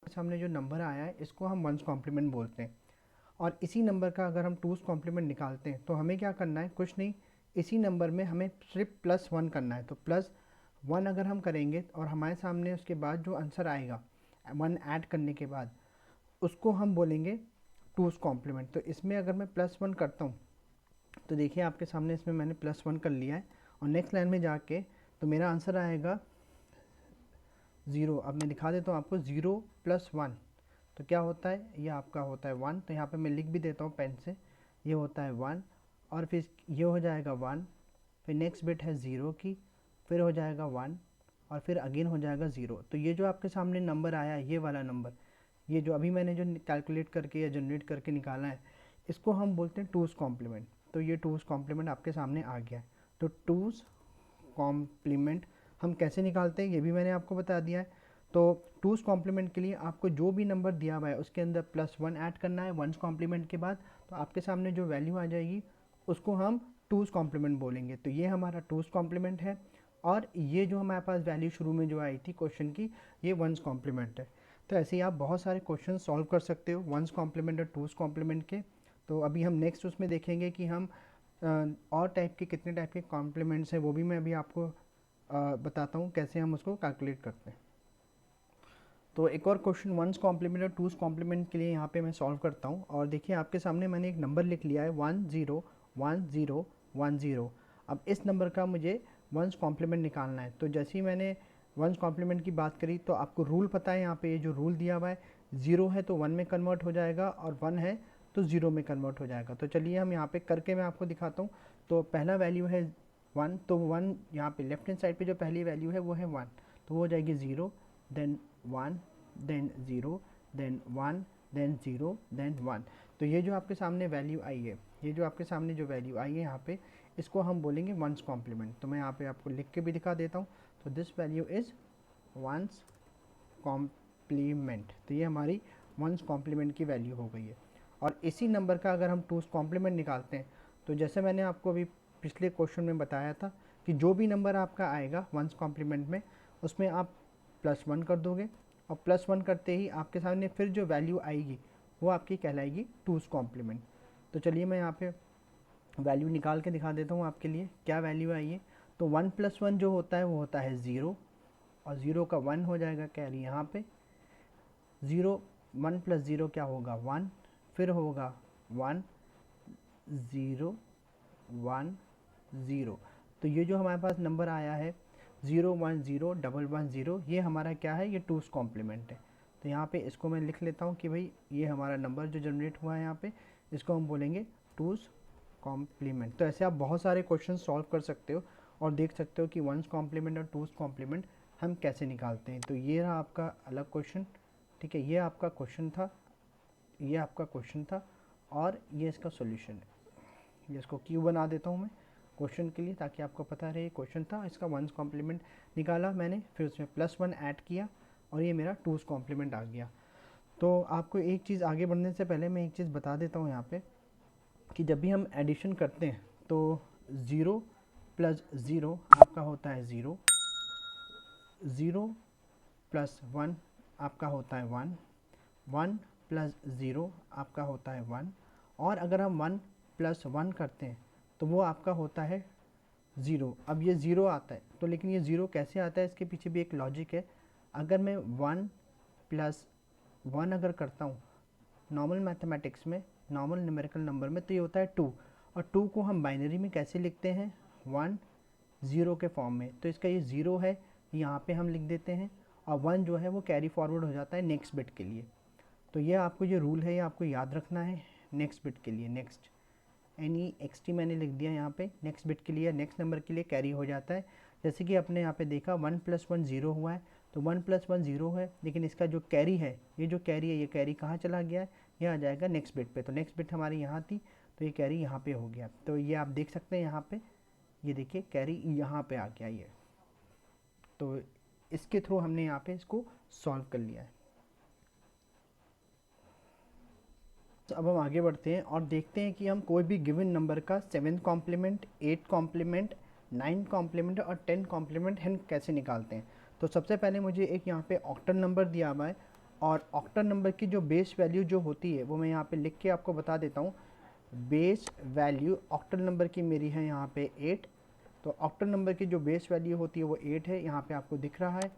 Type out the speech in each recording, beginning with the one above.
सामने जो नंबर आया है इसको हम वंस कॉम्प्लीमेंट बोलते हैं। और इसी नंबर का अगर हम टूस कॉम्प्लीमेंट निकालते हैं तो हमें क्या करना है, कुछ नहीं, इसी नंबर में हमें सिर्फ +1 करना है। तो +1 अगर हम करेंगे और हमारे सामने उसके बाद जो आंसर आएगा 1 ऐड करने के बाद, उसको हम बोलेंगे टूस कॉम्प्लीमेंट। तो इसमें अगर मैं +1 करता हूँ तो देखिए आपके सामने इसमें मैंने +1 कर लिया है, और नेक्स्ट लाइन में जाके तो मेरा आंसर आएगा 0। अब मैं दिखा देता हूँ आपको, 0 + 1 तो क्या होता है, ये आपका होता है 1। तो यहाँ पे मैं लिख भी देता हूँ पेन से, ये होता है 1, और फिर ये हो जाएगा 1, फिर नेक्स्ट बिट है 0 की, फिर हो जाएगा 1, और फिर अगेन हो जाएगा 0। तो ये जो आपके सामने नंबर आया है, ये वाला नंबर, ये जो अभी मैंने जो कैलकुलेट करके या जनरेट करके निकाला है, इसको हम बोलते हैं टूस कॉम्प्लीमेंट। तो ये टूस कॉम्प्लीमेंट आपके सामने आ गया है। तो टूस कॉम्प्लीमेंट हम कैसे निकालते हैं ये भी मैंने आपको बता दिया है। तो टूस कॉम्प्लीमेंट के लिए आपको जो भी नंबर दिया हुआ है उसके अंदर +1 ऐड करना है वंस कॉम्प्लीमेंट के बाद, तो आपके सामने जो वैल्यू आ जाएगी उसको हम टूस कॉम्प्लीमेंट बोलेंगे। तो ये हमारा टूस कॉम्प्लीमेंट है, और ये जो हमारे पास वैल्यू शुरू में जो आई थी क्वेश्चन की, ये वंस कॉम्प्लीमेंट है। तो ऐसे ही आप बहुत सारे क्वेश्चन सॉल्व कर सकते हो वंस कॉम्प्लीमेंट और टूस कॉम्प्लीमेंट के। तो अभी हम नेक्स्ट उसमें देखेंगे कि हम और टाइप के कितने टाइप के कॉम्प्लीमेंट्स हैं, वो भी मैं अभी आपको बताता हूँ कैसे हम उसको कैलकुलेट करते हैं। तो एक और क्वेश्चन वंस कॉम्प्लीमेंट और टूस कॉम्प्लीमेंट के लिए यहाँ पे मैं सॉल्व करता हूँ। और देखिए आपके सामने मैंने एक नंबर लिख लिया है 101010। अब इस नंबर का मुझे वंस कॉम्प्लीमेंट निकालना है। तो जैसे ही मैंने वंस कॉम्प्लीमेंट की बात करी तो आपको रूल पता है, यहाँ पे ये जो रूल दिया हुआ है, 0 है तो 1 में कन्वर्ट हो जाएगा, और 1 है तो 0 में कन्वर्ट हो जाएगा। तो चलिए हम यहाँ पे करके मैं आपको दिखाता हूँ। तो पहला वैल्यू है 1, तो 1 यहाँ पे लेफ्ट हैंड साइड पे जो पहली वैल्यू है वो है 1, तो वो हो जाएगी 0, then 1, then 0, then 1, then 0, then 1। तो ये जो आपके सामने वैल्यू आई है, ये जो आपके सामने जो वैल्यू आई है यहाँ पे, इसको हम बोलेंगे वंस कॉम्प्लीमेंट। तो मैं यहाँ पे आपको लिख के भी दिखा देता हूँ। तो this value is ones complement. तो ये हमारी वंस कॉम्प्लीमेंट की वैल्यू हो गई है। और इसी नंबर का अगर हम टूस कॉम्प्लीमेंट निकालते हैं, तो जैसे मैंने आपको अभी पिछले क्वेश्चन में बताया था कि जो भी नंबर आपका आएगा वंस कॉम्प्लीमेंट में, उसमें आप +1 कर दोगे, और +1 करते ही आपके सामने फिर जो वैल्यू आएगी वो आपकी कहलाएगी टूस कॉम्प्लीमेंट। तो चलिए मैं यहाँ पे वैल्यू निकाल के दिखा देता हूँ आपके लिए क्या वैल्यू आई है। तो 1 + 1 जो होता है वो होता है 0, और 0 का 1 हो जाएगा कैरी यहाँ पे। 0 1 + 0 क्या होगा 1, फिर होगा 1 0 1 0। तो ये जो हमारे पास नंबर आया है 0 1 0 1 1 0, ये हमारा क्या है, ये टूस कॉम्प्लीमेंट है। तो यहाँ पे इसको मैं लिख लेता हूँ कि भाई ये हमारा नंबर जो जनरेट हुआ है यहाँ पे, इसको हम बोलेंगे टूस कॉम्प्लीमेंट। तो ऐसे आप बहुत सारे क्वेश्चन सॉल्व कर सकते हो और देख सकते हो कि वंस कॉम्प्लीमेंट और टूस कॉम्प्लीमेंट हम कैसे निकालते हैं। तो ये रहा आपका अलग क्वेश्चन, ठीक है, ये आपका क्वेश्चन था, ये आपका क्वेश्चन था, और ये इसका सॉल्यूशन है। ये इसको क्यू बना देता हूँ मैं क्वेश्चन के लिए, ताकि आपको पता रहे क्वेश्चन था, इसका वंस कॉम्प्लीमेंट निकाला मैंने, फिर उसमें +1 ऐड किया, और ये मेरा टूस कॉम्प्लीमेंट आ गया। तो आपको एक चीज़ आगे बढ़ने से पहले मैं एक चीज़ बता देता हूँ यहाँ पे, कि जब भी हम एडिशन करते हैं तो 0 + 0 आपका होता है 0, 0 + 1 आपका होता है 1, 1 + 0 आपका होता है 1, और अगर हम 1 + 1 करते हैं तो वो आपका होता है 0। अब ये 0 आता है, तो लेकिन ये 0 कैसे आता है, इसके पीछे भी एक लॉजिक है। अगर मैं 1 + 1 अगर करता हूँ नॉर्मल मैथमेटिक्स में, नॉर्मल न्यूमेरिकल नंबर में, तो ये होता है 2, और 2 को हम बाइनरी में कैसे लिखते हैं, 1 0 के फॉर्म में। तो इसका ये 0 है, यहाँ पे हम लिख देते हैं, और 1 जो है वो कैरी फॉरवर्ड हो जाता है नेक्स्ट बिट के लिए। तो ये आपको जो रूल है ये आपको याद रखना है नेक्स्ट बिट के लिए। नेक्स्ट NEXT मैंने लिख दिया यहाँ पे, नेक्स्ट बिट के लिए, नेक्स्ट नंबर के लिए कैरी हो जाता है। जैसे कि आपने यहाँ पे देखा 1 + 1 0 हुआ है, तो 1 + 1 0 है, लेकिन इसका जो कैरी है, ये जो कैरी है, ये कैरी कहाँ चला गया है, ये आ जाएगा नेक्स्ट बिट पे। तो नेक्स्ट बिट हमारी यहाँ थी, तो ये कैरी यहाँ पे हो गया। तो ये आप देख सकते हैं यहाँ पे, ये देखिए कैरी यहाँ पे आ गया ये। तो इसके थ्रू हमने यहाँ पे इसको सॉल्व कर लिया है। तो अब हम आगे बढ़ते हैं और देखते हैं कि हम कोई भी गिवन नंबर का 7 कॉम्प्लीमेंट, 8 कॉम्प्लीमेंट, 9 कॉम्प्लीमेंट और 10 कॉम्प्लीमेंट हम कैसे निकालते हैं। तो सबसे पहले मुझे एक यहाँ पे ऑक्टल नंबर दिया हुआ है और ऑक्टल नंबर की जो बेस वैल्यू जो होती है वो मैं यहाँ पे लिख के आपको बता देता हूँ। बेस वैल्यू ऑक्टल नंबर की मेरी है यहाँ पे 8। तो ऑक्टल नंबर की जो बेस वैल्यू होती है वो 8 है, यहाँ पे आपको दिख रहा है।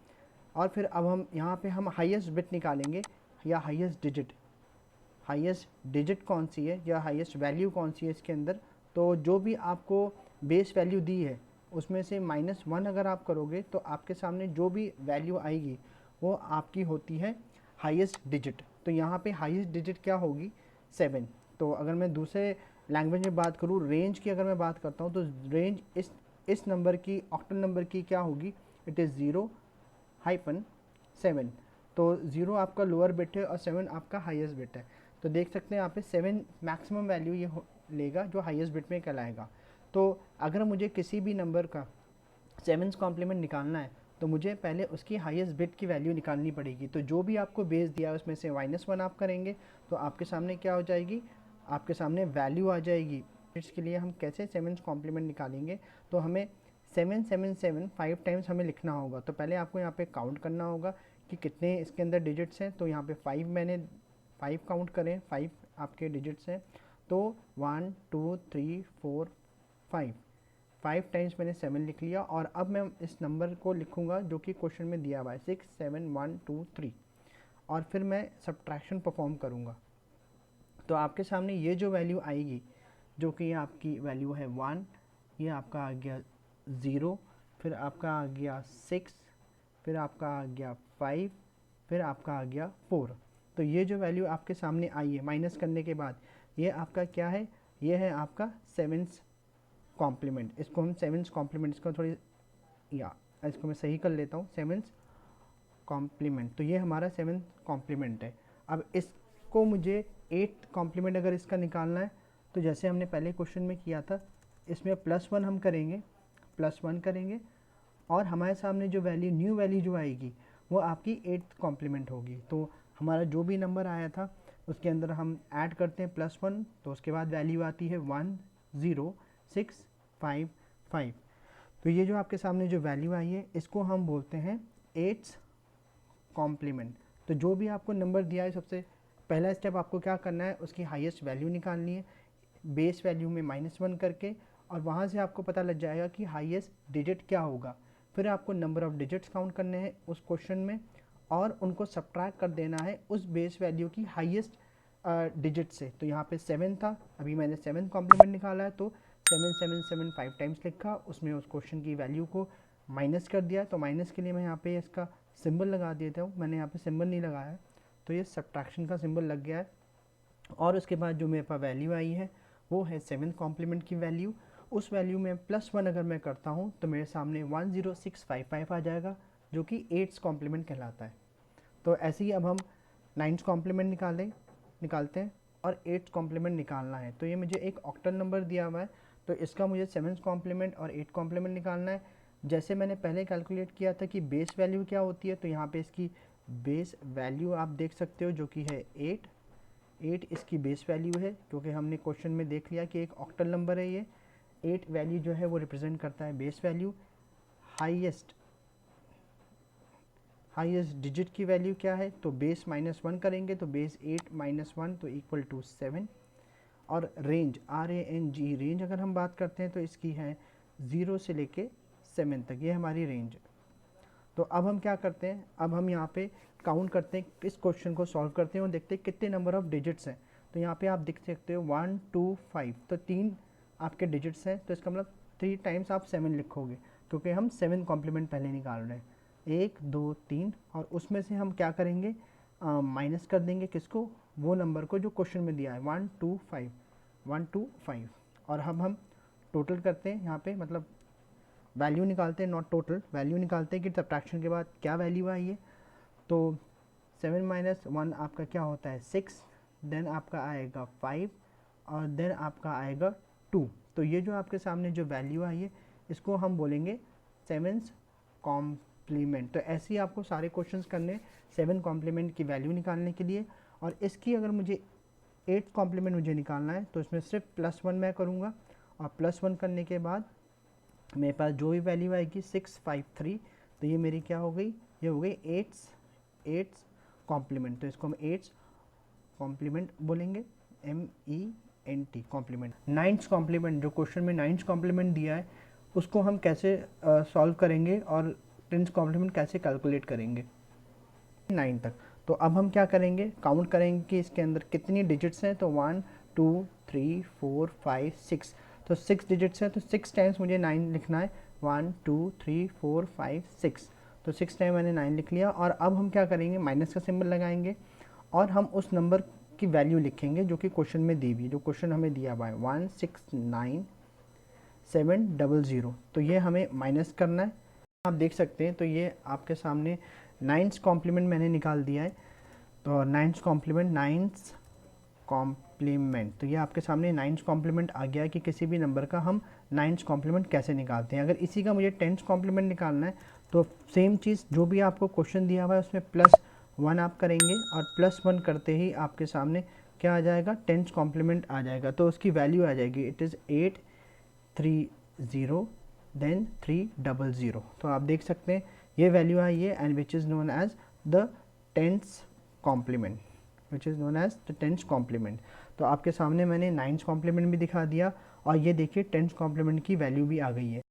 और फिर अब हम यहाँ पे हम हाईएस्ट बिट निकालेंगे या हाईएस्ट डिजिट कौन सी है या हाईएस्ट वैल्यू कौन सी है इसके अंदर। तो जो भी आपको बेस वैल्यू दी है उसमें से -1 अगर आप करोगे तो आपके सामने जो भी वैल्यू आएगी वो आपकी होती है हाईएस्ट डिजिट। तो यहाँ पे हाईएस्ट डिजिट क्या होगी? 7। तो अगर मैं दूसरे लैंग्वेज में बात करूँ, रेंज की अगर मैं बात करता हूँ, तो रेंज इस नंबर की, ऑक्टल नंबर की क्या होगी? It is 0-7। तो 0 आपका लोअर बिट है और 7 आपका हाईएस्ट बिट है। तो देख सकते हैं यहाँ पे 7 मैक्सिमम वैल्यू ये लेगा जो हाईएस्ट बिट में कहलाएगा। तो अगर मुझे किसी भी नंबर का 7th कॉम्प्लीमेंट निकालना है तो मुझे पहले उसकी हाईएस्ट बिट की वैल्यू निकालनी पड़ेगी। तो जो भी आपको बेस दिया है उसमें से -1 आप करेंगे तो आपके सामने क्या हो जाएगी? आपके सामने वैल्यू आ जाएगी। इसके लिए हम कैसे 7th कॉम्प्लीमेंट निकालेंगे? तो हमें 777 5 टाइम्स हमें लिखना होगा। तो पहले आपको यहाँ पे काउंट करना होगा कि कितने इसके अंदर डिजिट्स हैं। तो यहाँ पे 5 काउंट करें, 5 आपके डिजिट्स हैं। तो 1 2 3 4 5 टाइम्स मैंने 7 लिख लिया। और अब मैं इस नंबर को लिखूंगा जो कि क्वेश्चन में दिया हुआ है 6 7 1 2 3, और फिर मैं सब्ट्रैक्शन परफॉर्म करूंगा। तो आपके सामने ये जो वैल्यू आएगी जो कि आपकी वैल्यू है 1, ये आपका आ गया 0, फिर आपका आ गया 6, फिर आपका आ गया 5, फिर आपका आ गया 4। तो ये जो वैल्यू आपके सामने आई है माइनस करने के बाद, ये आपका क्या है? ये है आपका 7th कॉम्प्लीमेंट। इसको हम 7th कॉम्प्लीमेंट, इसको थोड़ी इसको मैं सही कर लेता हूँ, 7th कॉम्प्लीमेंट। तो ये हमारा 7th कॉम्प्लीमेंट है। अब इसको मुझे 8th कॉम्प्लीमेंट अगर इसका निकालना है तो जैसे हमने पहले क्वेश्चन में किया था, इसमें +1 हम करेंगे, +1 करेंगे, और हमारे सामने जो वैल्यू, न्यू वैल्यू जो आएगी वो आपकी 8th कॉम्प्लीमेंट होगी। तो हमारा जो भी नंबर आया था उसके अंदर हम ऐड करते हैं +1, तो उसके बाद वैल्यू आती है 1 0 6 5 5। तो ये जो आपके सामने जो वैल्यू आई है इसको हम बोलते हैं 8th कॉम्प्लीमेंट। तो जो भी आपको नंबर दिया है, सबसे पहला स्टेप आपको क्या करना है? उसकी हाईएस्ट वैल्यू निकालनी है बेस वैल्यू में -1 करके, और वहाँ से आपको पता लग जाएगा कि हाईएस्ट डिजिट क्या होगा। फिर आपको नंबर ऑफ़ डिजिट्स काउंट करने हैं उस क्वेश्चन में और उनको सब्ट्रैक्ट कर देना है उस बेस वैल्यू की हाईएस्ट डिजिट से। तो यहाँ पे 7 था, अभी मैंने 7th कॉम्प्लीमेंट निकाला है तो 7 5 टाइम्स लिखा, उसमें उस क्वेश्चन की वैल्यू को माइनस कर दिया। तो माइनस के लिए मैं यहाँ पे इसका सिंबल लगा देता हूँ, मैंने यहाँ पे सिंबल नहीं लगाया है, तो ये सब्ट्रैक्शन का सिंबल लग गया है। और उसके बाद जो मेरे पास वैल्यू आई है वो है 7th कॉम्प्लीमेंट की वैल्यू। उस वैल्यू में +1 अगर मैं करता हूँ तो मेरे सामने 10655 आ जाएगा जो कि 8th कॉम्प्लीमेंट कहलाता है। तो ऐसे ही अब हम 9th कॉम्प्लीमेंट निकालते हैं और 8th कॉम्प्लीमेंट निकालना है। तो ये मुझे एक ऑक्टल नंबर दिया हुआ है, तो इसका मुझे 7th कॉम्प्लीमेंट और 8th कॉम्प्लीमेंट निकालना है। जैसे मैंने पहले कैलकुलेट किया था कि बेस वैल्यू क्या होती है, तो यहाँ पे इसकी बेस वैल्यू आप देख सकते हो जो कि है 8 इसकी बेस वैल्यू है, क्योंकि हमने क्वेश्चन में देख लिया कि एक ऑक्टल नंबर है ये। 8 वैल्यू जो है वो रिप्रेजेंट करता है बेस वैल्यू। हाईएस्ट डिजिट की वैल्यू क्या है? तो बेस -1 करेंगे तो बेस 8 -1 तो इक्वल टू 7। और रेंज RANG रेंज अगर हम बात करते हैं तो इसकी है 0 से लेके 7 तक, ये हमारी रेंज। तो अब हम क्या करते हैं? अब हम यहाँ पे काउंट करते हैं, इस क्वेश्चन को सॉल्व करते हैं और देखते हैं कितने नंबर ऑफ डिजिट्स हैं। तो यहाँ पे आप देख सकते हो 1 2 5, तो 3 आपके डिजिट्स हैं। तो इसका मतलब 3 टाइम्स आप 7 लिखोगे, क्योंकि हम 7 कॉम्प्लीमेंट पहले निकाल रहे हैं। 1 2 3, और उसमें से हम क्या करेंगे? माइनस कर देंगे किसको? वो नंबर को जो क्वेश्चन में दिया है 1 2 5। और हम टोटल करते हैं यहाँ पे, मतलब वैल्यू निकालते हैं, नॉट टोटल, वैल्यू निकालते हैं कि सब्ट्रैक्शन के बाद क्या वैल्यू आई है। तो 7 - 1 आपका क्या होता है? 6, देन आपका आएगा 5, और देन आपका आएगा 2। तो ये जो आपके सामने जो वैल्यू आई है इसको हम बोलेंगे 7th कॉम्प्लीमेंट। तो ऐसे ही आपको सारे क्वेश्चंस करने 7 कॉम्प्लीमेंट की वैल्यू निकालने के लिए। और इसकी अगर मुझे 8th कॉम्प्लीमेंट मुझे निकालना है तो इसमें सिर्फ +1 मैं करूँगा, और +1 करने के बाद मेरे पास जो भी वैल्यू आएगी 653, तो ये मेरी क्या हो गई? ये हो गई 8th कॉम्प्लीमेंट, तो इसको हम एट्स कॉम्प्लीमेंट बोलेंगे, MENT कॉम्प्लीमेंट। नाइन्थ कॉम्प्लीमेंट, जो क्वेश्चन में नाइन्थ कॉम्प्लीमेंट दिया है उसको हम कैसे सॉल्व करेंगे और टेंथ कॉम्प्लीमेंट कैसे कैलकुलेट करेंगे 9 तक। तो अब हम क्या करेंगे, काउंट करेंगे कि इसके अंदर कितनी डिजिट्स हैं। तो 1 2 3 4 5 6, तो 6 डिजिट्स हैं, तो 6 टाइम्स मुझे 9 लिखना है। 1 2 3 4 5 6, तो 6 टाइम मैंने 9 लिख लिया। और अब हम क्या करेंगे, माइनस का सिंबल लगाएंगे और हम उस नंबर की वैल्यू लिखेंगे जो कि क्वेश्चन में दी हुई है, जो क्वेश्चन हमें दिया हुआ है 169700। तो ये हमें माइनस करना है। आप देख सकते हैं, तो ये आपके सामने नाइन्थ कॉम्प्लीमेंट मैंने निकाल दिया है। तो नाइन्थ कॉम्प्लीमेंट, तो ये आपके सामने नाइन्थ कॉम्प्लीमेंट आ गया है कि किसी भी नंबर का हम नाइन्थ कॉम्प्लीमेंट कैसे निकालते हैं। अगर इसी का मुझे टेंथ कॉम्प्लीमेंट निकालना है तो सेम चीज़, जो भी आपको क्वेश्चन दिया हुआ है उसमें +1 आप करेंगे और +1 करते ही आपके सामने क्या आ जाएगा, टेंथ कॉम्प्लीमेंट आ जाएगा। तो उसकी वैल्यू आ जाएगी, इट इज़ 830 देन 300। तो आप देख सकते हैं ये वैल्यू आई है, and which is known as the tenth complement, तो आपके सामने मैंने नाइन्थ कॉम्प्लीमेंट भी दिखा दिया और ये देखिए टेंथ कॉम्प्लीमेंट की वैल्यू भी आ गई है।